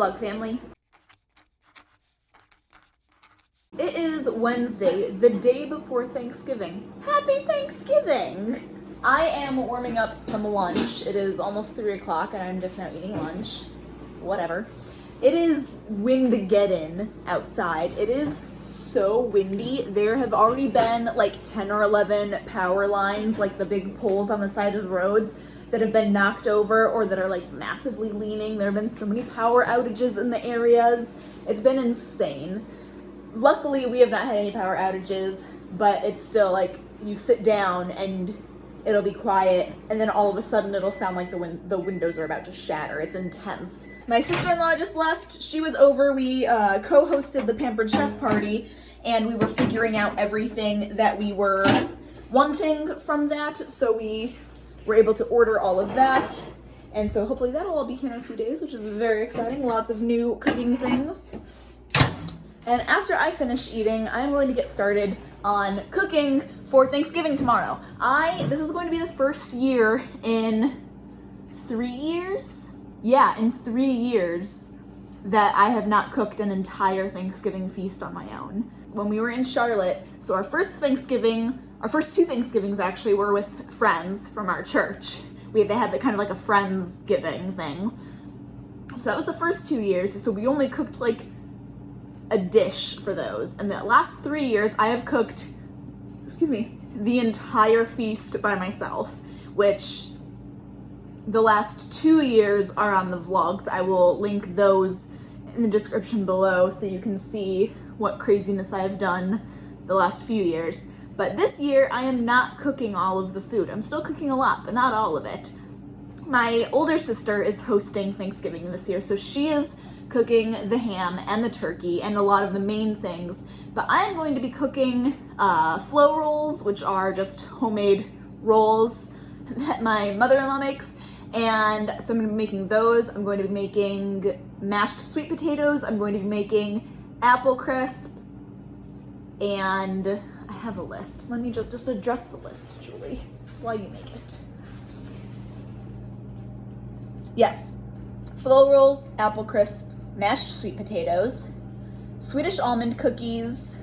vlog family. It is Wednesday, the day before Thanksgiving. Happy Thanksgiving! I am warming up some lunch. It is almost 3 o'clock and I'm just now eating lunch. Whatever. It is Windageddon outside. It is so windy. There have already been like 10 or 11 power lines, like the big poles on the side of the roads, that have been knocked over or that are like massively leaning. There have been so many power outages in the areas. It's been insane. Luckily, we have not had any power outages, but it's still like you sit down and it'll be quiet, and then all of a sudden it'll sound like the windows are about to shatter. It's intense. My sister-in-law just left. She was over. We co-hosted the Pampered Chef party, and we were figuring out everything that we were wanting from that, so we were able to order all of that. And so hopefully that'll all be here in a few days, which is very exciting. Lots of new cooking things. And after I finish eating, I'm going to get started on cooking for Thanksgiving tomorrow. This is going to be the first year in 3 years? Yeah, in 3 years that I have not cooked an entire Thanksgiving feast on my own. When we were in Charlotte, so our first two Thanksgivings actually were with friends from our church. They had kind of like a Friendsgiving thing. So that was the first 2 years, so we only cooked like a dish for those. And the last 3 years I have cooked, the entire feast by myself, which the last 2 years are on the vlogs. I will link those in the description below so you can see what craziness I have done the last few years. But this year I am not cooking all of the food. I'm still cooking a lot, but not all of it. My older sister is hosting Thanksgiving this year, so she is cooking the ham and the turkey and a lot of the main things, but I'm going to be cooking flow rolls, which are just homemade rolls that my mother-in-law makes, and so I'm going to be making those. I'm going to be making mashed sweet potatoes. I'm going to be making apple crisp, and I have a list. Let me just address the list, Julie. That's why you make it. Yes, flow rolls, apple crisp, mashed sweet potatoes, Swedish almond cookies,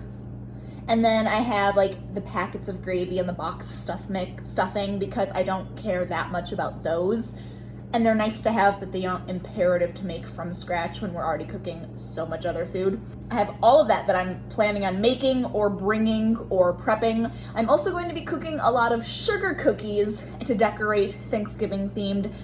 and then I have like the packets of gravy and the box stuffing because I don't care that much about those. And they're nice to have, but they aren't imperative to make from scratch when we're already cooking so much other food. I have all of that I'm planning on making or bringing or prepping. I'm also going to be cooking a lot of sugar cookies to decorate Thanksgiving themed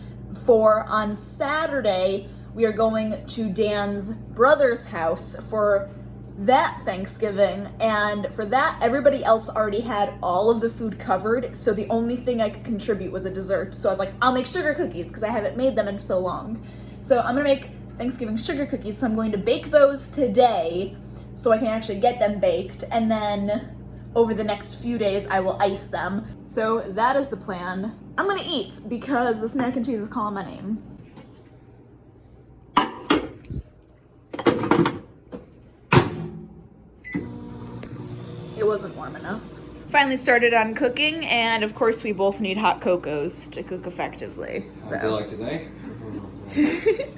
for on Saturday. We are going to Dan's brother's house for that Thanksgiving, and for that, everybody else already had all of the food covered, so the only thing I could contribute was a dessert. So I was like, I'll make sugar cookies because I haven't made them in so long. So I'm gonna make Thanksgiving sugar cookies, so I'm going to bake those today so I can actually get them baked, and then over the next few days I will ice them. So that is the plan. I'm gonna eat because this mac and cheese is calling my name. It wasn't warm enough. Finally started on cooking, and of course we both need hot cocos to cook effectively. So. How do you like today?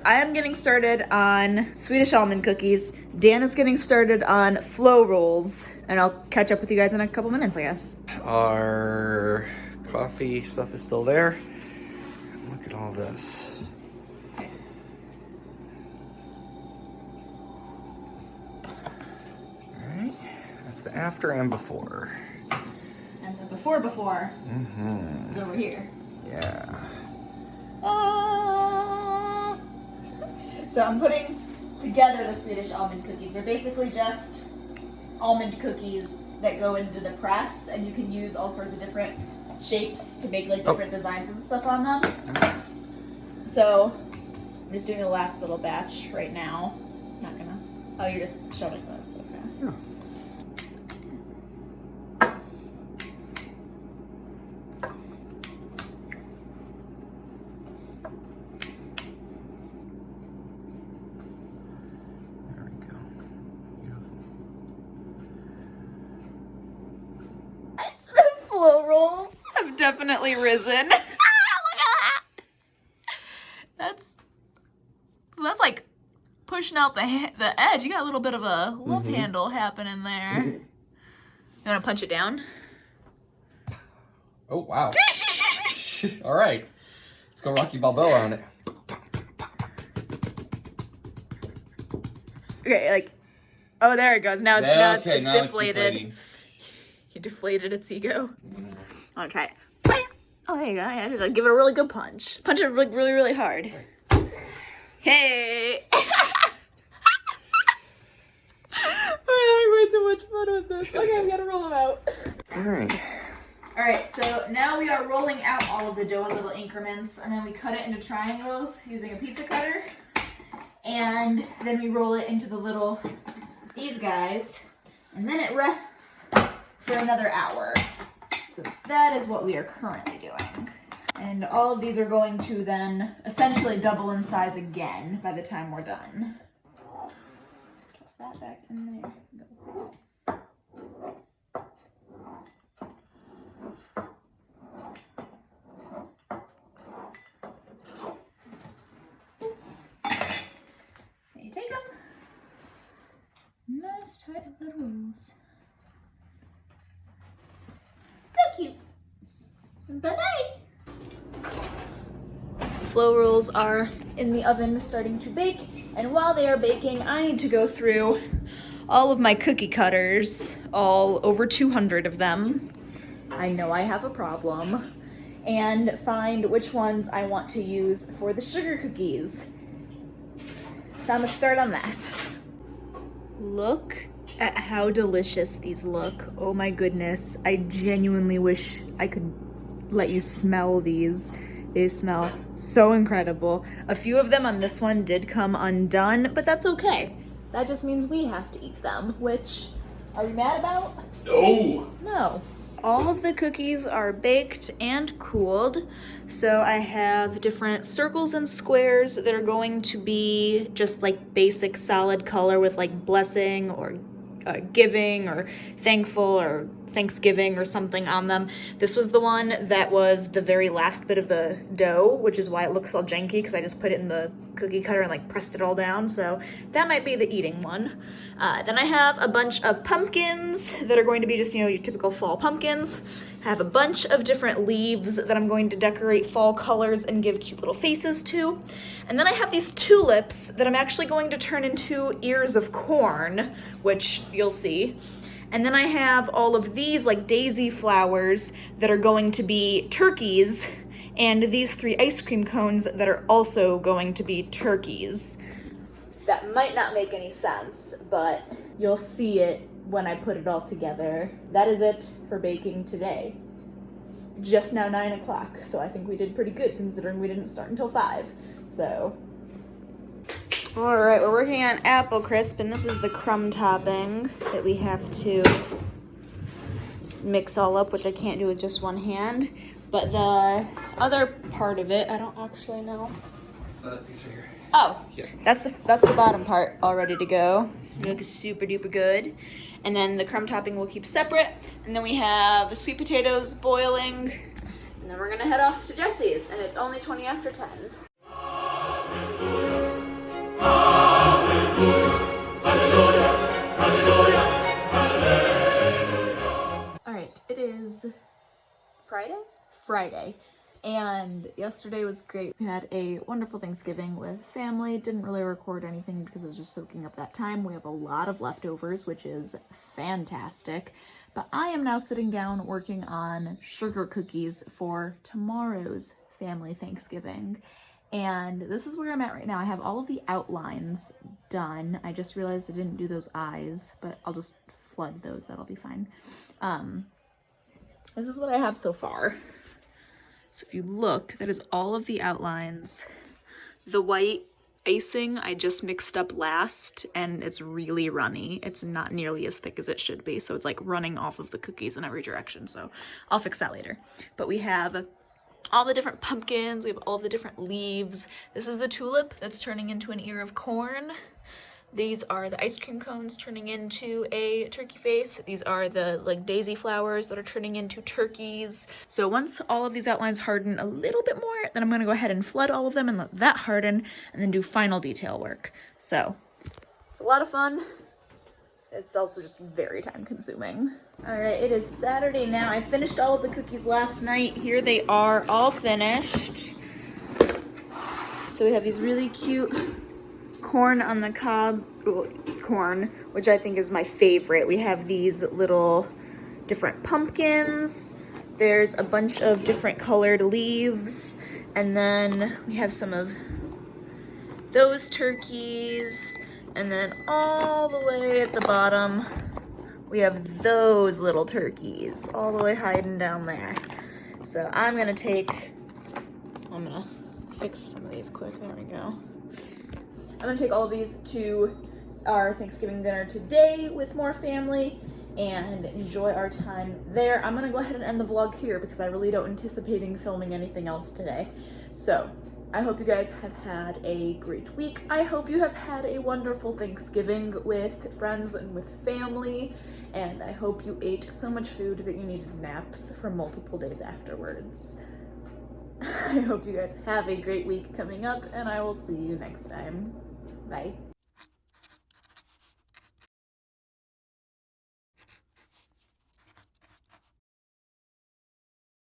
I am getting started on Swedish almond cookies. Dan is getting started on flow rolls, and I'll catch up with you guys in a couple minutes, I guess. Our coffee stuff is still there. Look at all this. That's the after and before. And the before is over here. Yeah. So I'm putting together the Swedish almond cookies. They're basically just almond cookies that go into the press, and you can use all sorts of different shapes to make like different designs and stuff on them. So I'm just doing the last little batch right now. Not gonna. Oh, you're just showing this. Okay. Yeah. Flow rolls have definitely risen. Look at that. That's like pushing out the edge. You got a little bit of a love handle happening there. You want to punch it down? Oh, wow. All right. Let's go Rocky Balboa on it. Okay, like, oh, there it goes. Now it's deflated. It's deflating. You deflated its ego. I want to try it. Oh, there you go. Yeah, just give it a really good punch. Punch it really, really, really hard. Hey! We're having way too much fun with this. Okay, we gotta roll them out. Alright, so now we are rolling out all of the dough in little increments, and then we cut it into triangles using a pizza cutter. And then we roll it into these guys, and then it rests for another hour. So that is what we are currently doing. And all of these are going to then essentially double in size again by the time we're done. Toss that back in there. Go. There you take them. Nice tight little rolls. So cute. Bye-bye. Flow rolls are in the oven starting to bake, and while they are baking, I need to go through all of my cookie cutters, all over 200 of them. I know I have a problem. And find which ones I want to use for the sugar cookies. So I'm gonna start on that. Look at how delicious these look. Oh my goodness. I genuinely wish I could let you smell these. They smell so incredible. A few of them on this one did come undone, but that's okay. That just means we have to eat them, which, are we mad about? No! No. All of the cookies are baked and cooled. So I have different circles and squares that are going to be just like basic solid color with like blessing or giving or thankful or Thanksgiving or something on them. This was the one that was the very last bit of the dough, which is why it looks all janky, because I just put it in the cookie cutter and like pressed it all down. So that might be the eating one. Then I have a bunch of pumpkins that are going to be just, your typical fall pumpkins. I have a bunch of different leaves that I'm going to decorate fall colors and give cute little faces to. And then I have these tulips that I'm actually going to turn into ears of corn, which you'll see. And then I have all of these like daisy flowers that are going to be turkeys, and these 3 ice cream cones that are also going to be turkeys. That might not make any sense, but you'll see it when I put it all together. That is it for baking today. It's just now 9 o'clock, so I think we did pretty good considering we didn't start until 5. So, all right, we're working on apple crisp, and this is the crumb topping that we have to mix all up, which I can't do with just one hand. But the other part of it, I don't actually know. Piece right here. Oh, Yeah. that's the bottom part all ready to go. It looks super duper good. And then the crumb topping we'll keep separate. And then we have the sweet potatoes boiling. And then we're gonna head off to Jesse's, and it's only 20 after 10. All right, it is Friday. And yesterday was great. We had a wonderful Thanksgiving with family. Didn't really record anything because I was just soaking up that time. We have a lot of leftovers, which is fantastic. But I am now sitting down working on sugar cookies for tomorrow's family Thanksgiving. And this is where I'm at right now. I have all of the outlines done. I just realized I didn't do those eyes, but I'll just flood those. That'll be fine. This is what I have so far. So if you look, that is all of the outlines. The white icing I just mixed up last, and it's really runny. It's not nearly as thick as it should be, so it's like running off of the cookies in every direction, so I'll fix that later. But we have all the different pumpkins, we have all the different leaves. This is the tulip that's turning into an ear of corn. These are the ice cream cones turning into a turkey face. These are the like daisy flowers that are turning into turkeys. So once all of these outlines harden a little bit more, then I'm gonna go ahead and flood all of them and let that harden and then do final detail work. So it's a lot of fun. It's also just very time consuming. All right, it is Saturday now. I finished all of the cookies last night. Here they are, all finished. So we have these really cute corn on the cob corn, which I think is my favorite. We have these little different pumpkins. There's a bunch of different colored leaves. And then we have some of those turkeys. And then all the way at the bottom, we have those little turkeys all the way hiding down there. So I'm gonna fix some of these quick. There we go. I'm gonna take all of these to our Thanksgiving dinner today with more family and enjoy our time there. I'm gonna go ahead and end the vlog here because I really don't anticipating filming anything else today. So I hope you guys have had a great week. I hope you have had a wonderful Thanksgiving with friends and with family. And I hope you ate so much food that you needed naps for multiple days afterwards. I hope you guys have a great week coming up, and I will see you next time. Bye.